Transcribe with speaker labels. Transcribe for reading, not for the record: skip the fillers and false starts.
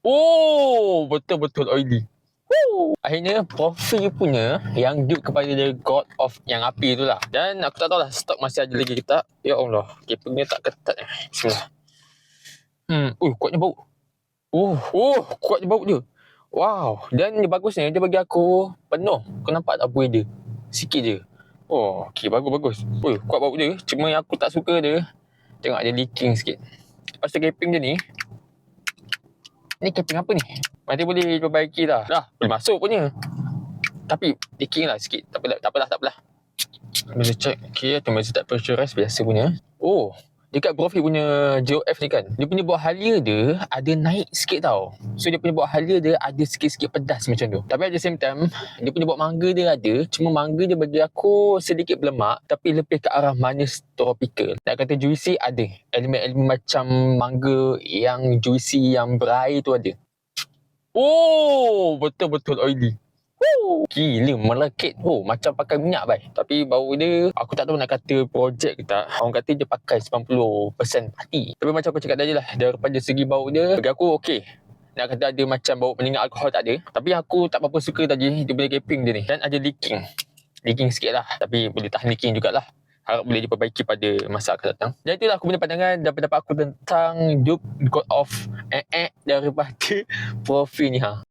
Speaker 1: Oh, betul-betul oily. Akhirnya profil punya yang dupe kepada the god of yang api tu lah. Dan aku tak tahu lah stok masih ada lagi ke tak. Ya Allah, kepingnya tak ketat. Bismillah. Kuatnya bau. Kuatnya bau dia. Wow, dan dia bagusnya dia bagi aku penuh. Kau nampak tak buih dia? Sikit je. Oh, okey, bagus. Kuat bau dia. Cuma yang aku tak suka dia, tengok dia leaking sikit. Lepas tu keping dia ni keping apa ni? Nanti boleh perbaiki dah. Dah, boleh masuk punya. Tapi leaking lah sikit. Tak apalah. Bila check, okay, thermostat pressurize biasa punya. Oh, dekat Profi punya JOF ni kan, dia punya buah halia dia ada naik sikit tau. So dia punya buah halia dia ada sikit-sikit pedas macam tu. Tapi at the same time, dia punya buah mangga dia ada. Cuma mangga dia bagi aku sedikit berlemak, tapi lebih ke arah manis tropical. Nak kata juicy ada. Elemen-elemen macam mangga yang juicy, yang berair tu ada. Oh, betul-betul oily. Gila melekit. Macam pakai minyak bai. Tapi bau dia aku tak tahu nak kata projek ke tak. Orang kata dia pakai 90% parti. Tapi macam aku cakap tadi lah, daripada segi bau dia bagi aku okey. Nak kata ada macam bau menyengat alkohol tak ada. Tapi aku tak apa-apa suka tadi dia punya capping dia ni. Dan ada leaking sikit lah. Tapi boleh tahan leaking jugalah. Harap boleh diperbaiki pada masa akan datang. Dan itulah aku punya pandangan dan pendapat aku tentang dupe god of daripada Profi ni.